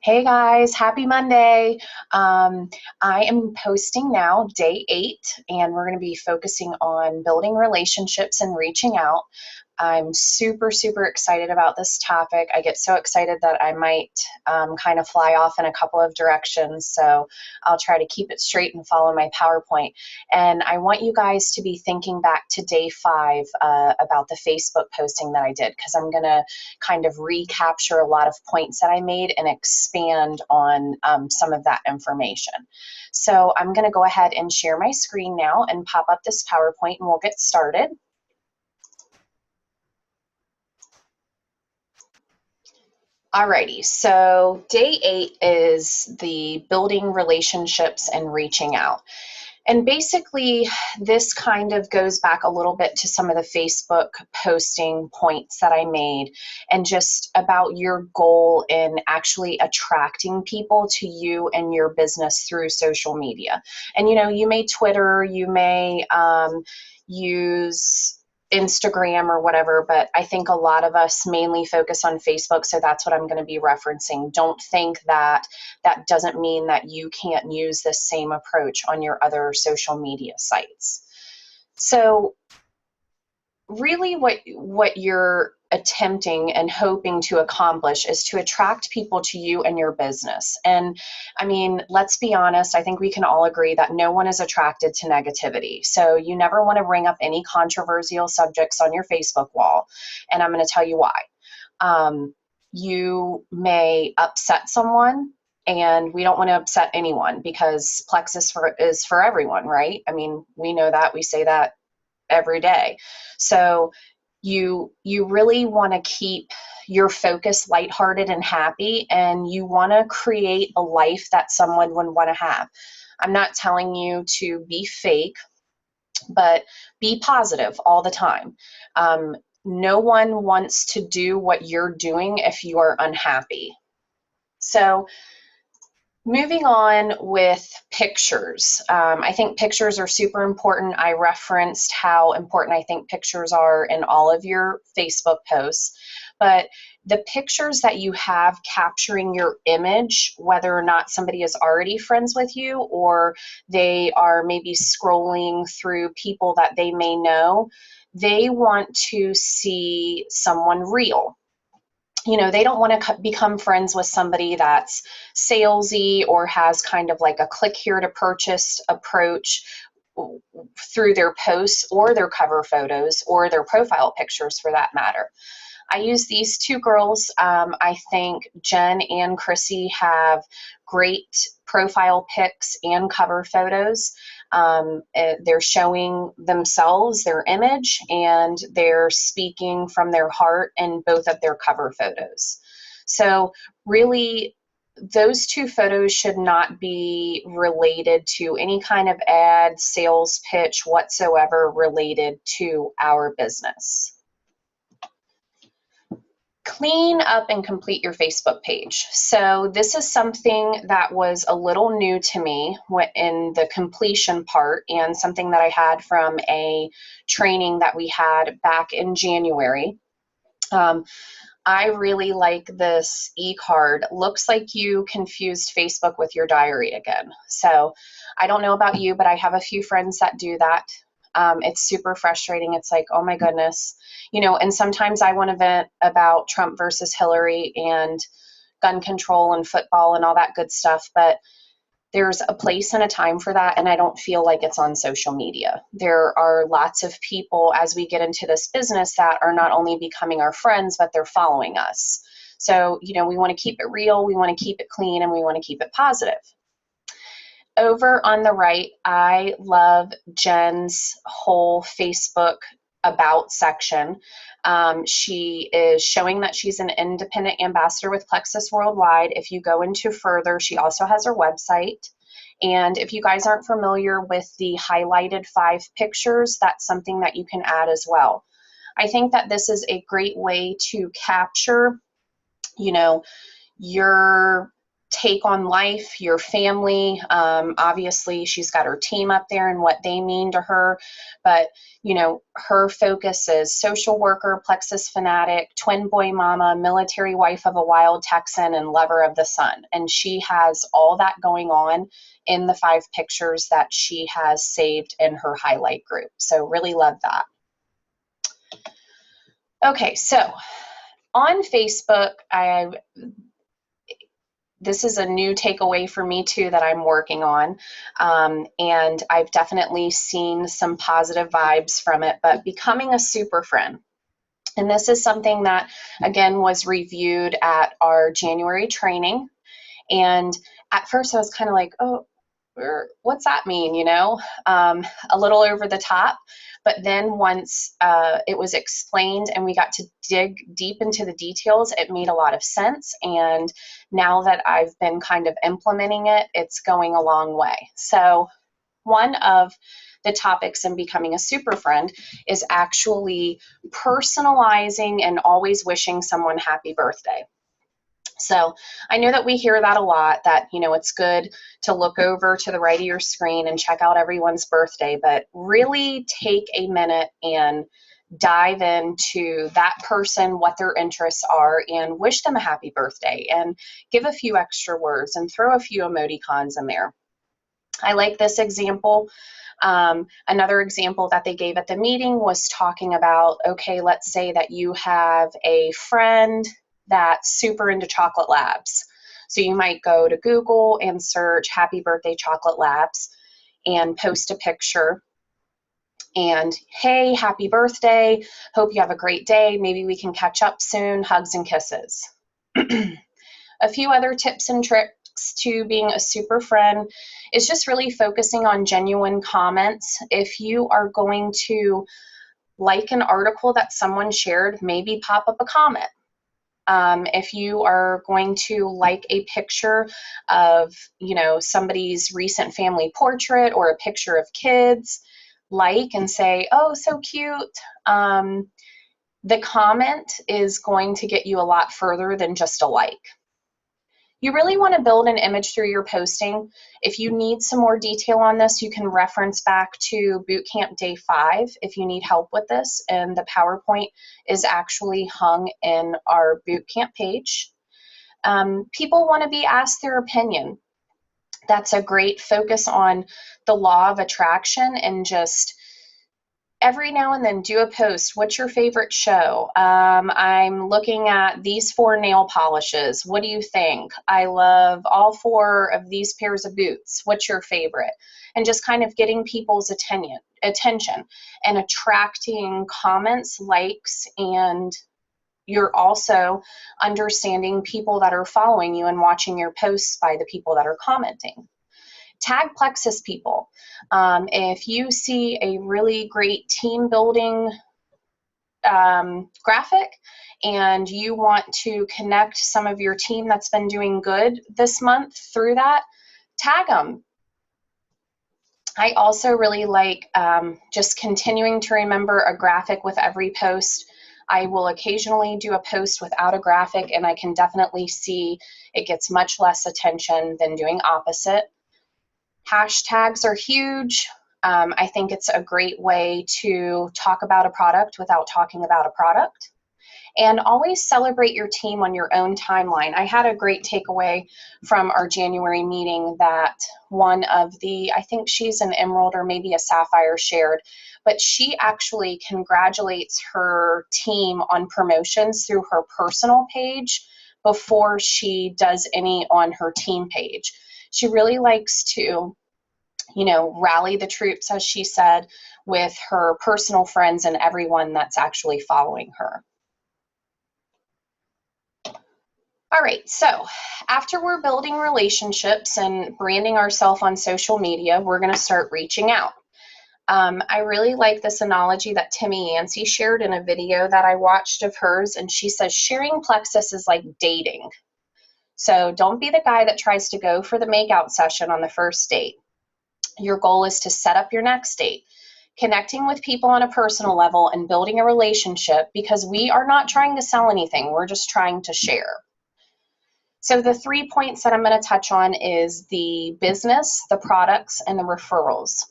Hey guys, happy Monday. I am posting now day 8, and we're going to be focusing on building relationships and reaching out. I'm super, super excited about this topic. I get so excited that I might kind of fly off in a couple of directions. So I'll try to keep it straight and follow my PowerPoint. And I want you guys to be thinking back to day 5 about the Facebook posting that I did, because I'm going to kind of recapture a lot of points that I made and expand on some of that information. So I'm going to go ahead and share my screen now and pop up this PowerPoint, and we'll get started. Alrighty, so day 8 is the building relationships and reaching out. And basically, this kind of goes back a little bit to some of the Facebook posting points that I made, and just about your goal in actually attracting people to you and your business through social media. And you may Twitter, you may use Instagram or whatever, but I think a lot of us mainly focus on Facebook, so that's what I'm going to be referencing. Don't think that that doesn't mean that you can't use the same approach on your other social media sites. So really what you're attempting and hoping to accomplish is to attract people to you and your business. And I mean, let's be honest, I think we can all agree that no one is attracted to negativity. So you never want to bring up any controversial subjects on your Facebook wall. And I'm going to tell you why. You may upset someone, and we don't want to upset anyone, because Plex is for everyone, right? I mean, we know that, we say that every day. So you really want to keep your focus lighthearted and happy, and you want to create a life that someone would want to have. I'm not telling you to be fake, but be positive all the time. No one wants to do what you're doing if you are unhappy. So moving on with pictures. I think pictures are super important. I referenced how important I think pictures are in all of your Facebook posts, but the pictures that you have capturing your image, whether or not somebody is already friends with you or they are maybe scrolling through people that they may know, they want to see someone real. They don't want to become friends with somebody that's salesy or has kind of like a click here to purchase approach through their posts or their cover photos or their profile pictures, for that matter. I use these two girls. I think Jen and Chrissy have great profile pics and cover photos. They're showing themselves, their image, and they're speaking from their heart in both of their cover photos. So really, those two photos should not be related to any kind of ad, sales pitch whatsoever related to our business. Clean up and complete your Facebook page. So this is something that was a little new to me in the completion part, and something that I had from a training that we had back in January. I really like this e-card. Looks like you confused Facebook with your diary again. So I don't know about you, but I have a few friends that do that. It's super frustrating. It's like, oh my goodness, and sometimes I want to vent about Trump versus Hillary and gun control and football and all that good stuff, but there's a place and a time for that, and I don't feel like it's on social media. There are lots of people, as we get into this business, that are not only becoming our friends, but they're following us. So, we want to keep it real, we want to keep it clean, and we want to keep it positive. Over on the right, I love Jen's whole Facebook about section. She is showing that she's an independent ambassador with Plexus Worldwide. If you go into further, she also has her website. And if you guys aren't familiar with the highlighted 5 pictures, that's something that you can add as well. I think that this is a great way to capture, your take on life, your family. Obviously, she's got her team up there and what they mean to her. But, you know, her focus is social worker, plexus fanatic, twin boy mama, military wife of a wild Texan, and lover of the sun. And she has all that going on in the 5 pictures that she has saved in her highlight group. So really love that. Okay, so on Facebook, this is a new takeaway for me too that I'm working on, and I've definitely seen some positive vibes from it, but becoming a super friend. And this is something that, again, was reviewed at our January training. And at first I was kind of like, oh, what's that mean, you know? A little over the top. But then once it was explained and we got to dig deep into the details, it made a lot of sense. And now that I've been kind of implementing it, it's going a long way. So one of the topics in becoming a super friend is actually personalizing and always wishing someone happy birthday. So I know that we hear that a lot, that, you know, it's good to look over to the right of your screen and check out everyone's birthday, but really take a minute and dive into that person, what their interests are, and wish them a happy birthday, and give a few extra words and throw a few emoticons in there. I like this example. Another example that they gave at the meeting was talking about, okay, let's say that you have a friend that's super into chocolate labs. So you might go to Google and search happy birthday chocolate labs and post a picture and, hey, happy birthday, hope you have a great day, maybe we can catch up soon, hugs and kisses. A few other tips and tricks to being a super friend is just really focusing on genuine comments. If you are going to like an article that someone shared, maybe pop up a comment. If you are going to like a picture of, you know, somebody's recent family portrait or a picture of kids, like and say, oh, so cute. The comment is going to get you a lot further than just a like. You really want to build an image through your posting. If you need some more detail on this, you can reference back to Bootcamp Day 5 if you need help with this, and the PowerPoint is actually hung in our Bootcamp page. People want to be asked their opinion. That's a great focus on the law of attraction, and just every now and then do a post. What's your favorite show? I'm looking at these 4 nail polishes. What do you think? I love all 4 of these pairs of boots. What's your favorite? And just kind of getting people's attention and attracting comments, likes, and you're also understanding people that are following you and watching your posts by the people that are commenting. Tag Plexus people. If you see a really great team building graphic and you want to connect some of your team that's been doing good this month through that, tag them. I also really like just continuing to remember a graphic with every post. I will occasionally do a post without a graphic, and I can definitely see it gets much less attention than doing opposite. Hashtags are huge. I think it's a great way to talk about a product without talking about a product. And always celebrate your team on your own timeline. I had a great takeaway from our January meeting that one of the, I think she's an emerald or maybe a sapphire, shared, but she actually congratulates her team on promotions through her personal page before she does any on her team page. She really likes to, you know, rally the troops, as she said, with her personal friends and everyone that's actually following her. All right, so after we're building relationships and branding ourselves on social media, we're going to start reaching out. I really like this analogy that Timmy Yancey shared in a video that I watched of hers, and she says sharing Plexus is like dating. So don't be the guy that tries to go for the makeout session on the first date. Your goal is to set up your next date, connecting with people on a personal level and building a relationship, because we are not trying to sell anything. We're just trying to share. So the 3 points that I'm going to touch on is the business, the products, and the referrals.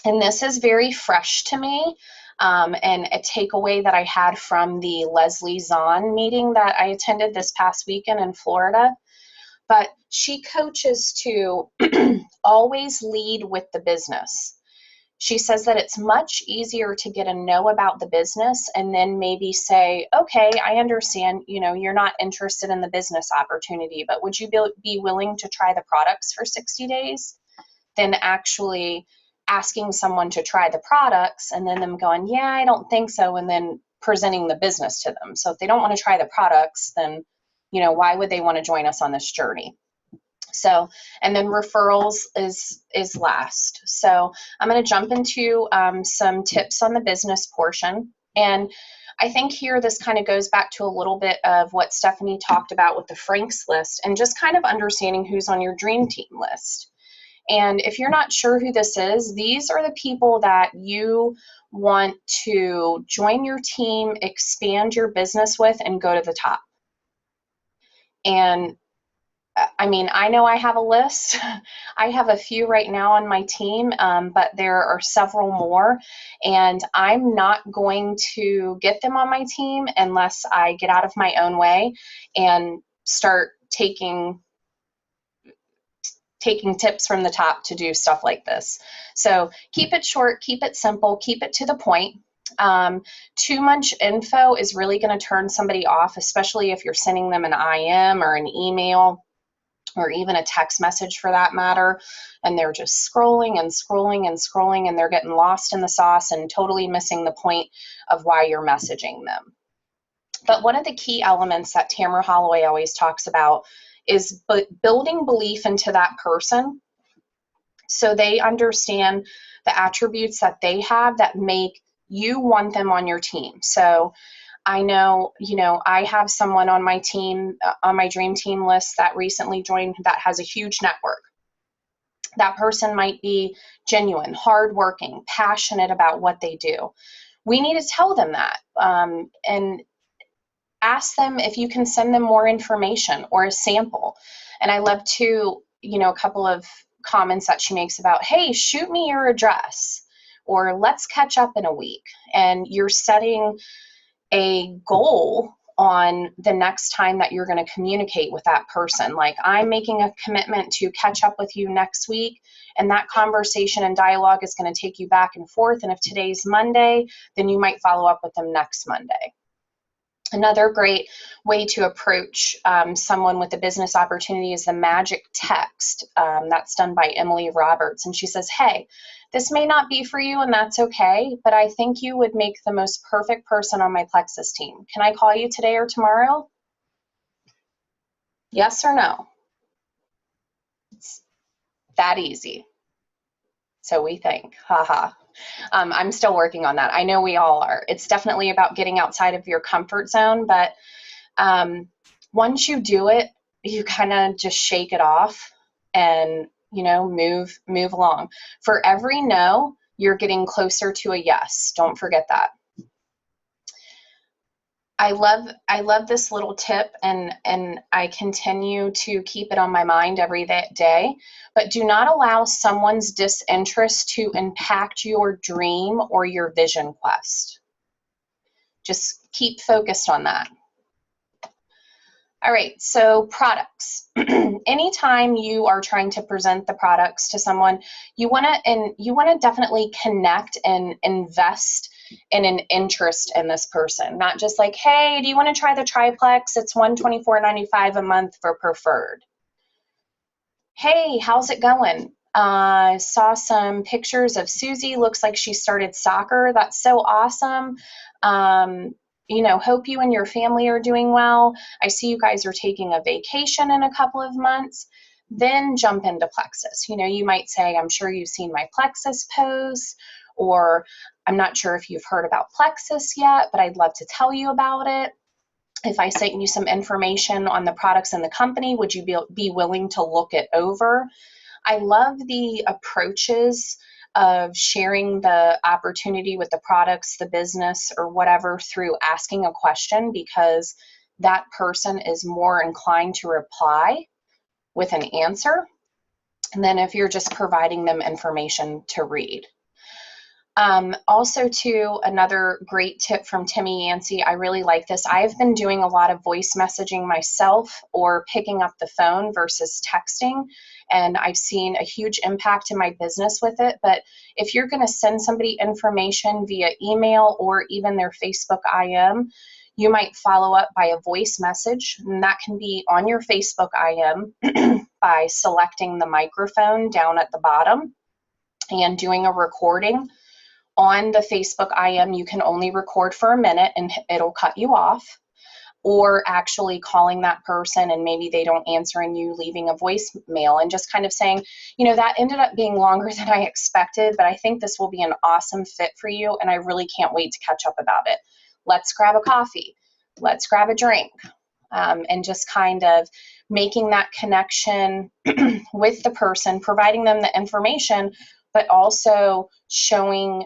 And this is very fresh to me, and a takeaway that I had from the Leslie Zahn meeting that I attended this past weekend in Florida. But she coaches to always lead with the business. She says that it's much easier to get a no about the business and then maybe say, okay, I understand, you're not interested in the business opportunity, but would you be willing to try the products for 60 days? Then actually asking someone to try the products and then them going, yeah, I don't think so, and then presenting the business to them. So if they don't want to try the products, then, why would they want to join us on this journey? So, and then referrals is last. So I'm going to jump into some tips on the business portion. And I think here this kind of goes back to a little bit of what Stephanie talked about with the Franks list and just kind of understanding who's on your dream team list. And if you're not sure who this is, these are the people that you want to join your team, expand your business with, and go to the top. And I mean, I know I have a list. I have a few right now on my team, but there are several more, and I'm not going to get them on my team unless I get out of my own way and start taking tips from the top to do stuff like this. So keep it short, keep it simple, keep it to the point. Too much info is really going to turn somebody off, especially if you're sending them an IM or an email, or even a text message for that matter, and they're just scrolling and scrolling and scrolling, and they're getting lost in the sauce and totally missing the point of why you're messaging them. But one of the key elements that Tamara Holloway always talks about is building belief into that person so they understand the attributes that they have that make you want them on your team. So I know, I have someone on my team, on my dream team list that recently joined that has a huge network. That person might be genuine, hardworking, passionate about what they do. We need to tell them that and ask them if you can send them more information or a sample. And I love to, a couple of comments that she makes about, hey, shoot me your address, or let's catch up in a week. And you're setting a goal on the next time that you're going to communicate with that person. Like, I'm making a commitment to catch up with you next week, and that conversation and dialogue is going to take you back and forth. And if today's Monday, then you might follow up with them next Monday. Another great way to approach someone with a business opportunity is the magic text. That's done by Emily Roberts. And she says, hey, this may not be for you, and that's okay, but I think you would make the most perfect person on my Plexus team. Can I call you today or tomorrow? Yes or no? It's that easy. So we think, haha. I'm still working on that. I know we all are. It's definitely about getting outside of your comfort zone, but once you do it, you kind of just shake it off and, move along. For every no, you're getting closer to a yes. Don't forget that. I love this little tip, and I continue to keep it on my mind every day, but do not allow someone's disinterest to impact your dream or your vision quest. Just keep focused on that. All right, so products. Anytime you are trying to present the products to someone, you want to definitely connect and invest in an interest in this person. Not just like, hey, do you want to try the triplex? It's $124.95 a month for preferred. Hey, how's it going? Saw some pictures of Susie. Looks like she started soccer. That's so awesome. Hope you and your family are doing well. I see you guys are taking a vacation in a couple of months. Then jump into Plexus. You might say, I'm sure you've seen my Plexus post, or I'm not sure if you've heard about Plexus yet, but I'd love to tell you about it. If I sent you some information on the products in the company, would you be willing to look it over? I love the approaches of sharing the opportunity with the products, the business, or whatever through asking a question, because that person is more inclined to reply with an answer than if you're just providing them information to read. Also, too, another great tip from Timmy Yancey, I really like this. I've been doing a lot of voice messaging myself or picking up the phone versus texting, and I've seen a huge impact in my business with it. But if you're going to send somebody information via email or even their Facebook IM, you might follow up by a voice message, and that can be on your Facebook IM by selecting the microphone down at the bottom and doing a recording. On the Facebook IM, you can only record for a minute and it'll cut you off, or actually calling that person and maybe they don't answer and you leaving a voicemail and just kind of saying, you know, that ended up being longer than I expected, but I think this will be an awesome fit for you and I really can't wait to catch up about it. Let's grab a coffee. Let's grab a drink. And just kind of making that connection with the person, providing them the information, but also showing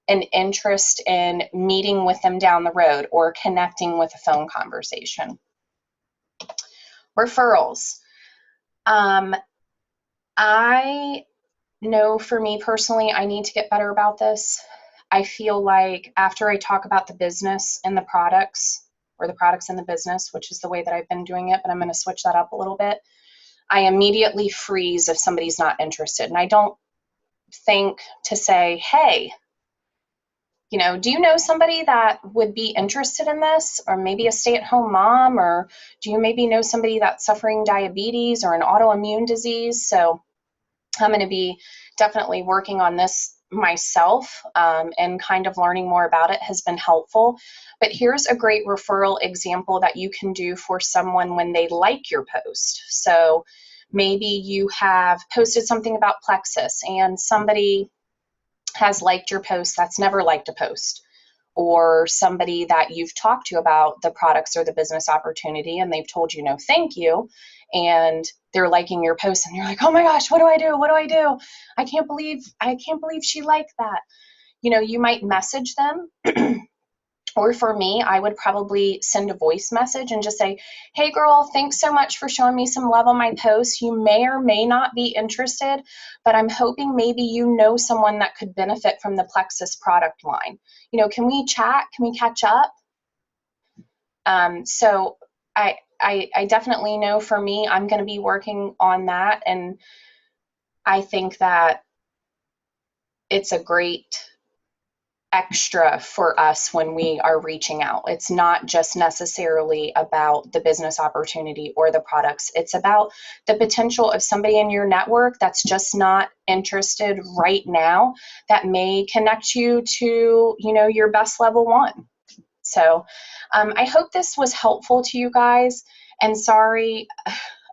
an interest in meeting with them down the road or connecting with a phone conversation. Referrals. I know for me personally, I need to get better about this. I feel like after I talk about the business and the products, or the products and the business, which is the way that I've been doing it, but I'm going to switch that up a little bit, I immediately freeze if somebody's not interested. And I don't think to say, hey, you know, do you know somebody that would be interested in this? Or maybe a stay-at-home mom? Or do you maybe know somebody that's suffering diabetes or an autoimmune disease? So I'm going to be definitely working on this myself, and kind of learning more about it has been helpful. But here's a great referral example that you can do for someone when they like your post. So maybe you have posted something about Plexus and somebody has liked your post that's never liked a post, or somebody that you've talked to about the products or the business opportunity and they've told you no thank you, and they're liking your post and you're like, oh my gosh, what do I do? What do I do? I can't believe she liked that. You know, you might message them. Or for me, I would probably send a voice message and just say, hey girl, thanks so much for showing me some love on my post. You may or may not be interested, but I'm hoping maybe you know someone that could benefit from the Plexus product line. You know, can we chat? Can we catch up? So I definitely know for me, I'm going to be working on that. And I think that it's a great extra for us when we are reaching out. It's not just necessarily about the business opportunity or the products. It's about the potential of somebody in your network that's just not interested right now that may connect you to, you know, your best level one. So I hope this was helpful to you guys, and sorry,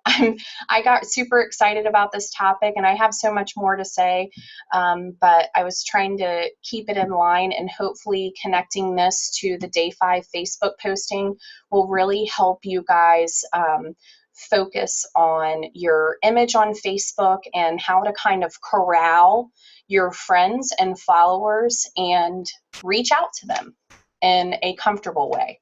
I got super excited about this topic and I have so much more to say, but I was trying to keep it in line, and hopefully connecting this to the Day 5 Facebook posting will really help you guys focus on your image on Facebook and how to kind of corral your friends and followers and reach out to them in a comfortable way.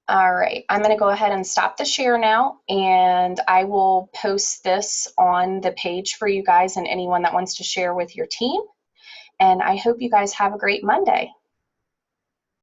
All right, I'm going to go ahead and stop the share now, and I will post this on the page for you guys and anyone that wants to share with your team. And I hope you guys have a great Monday.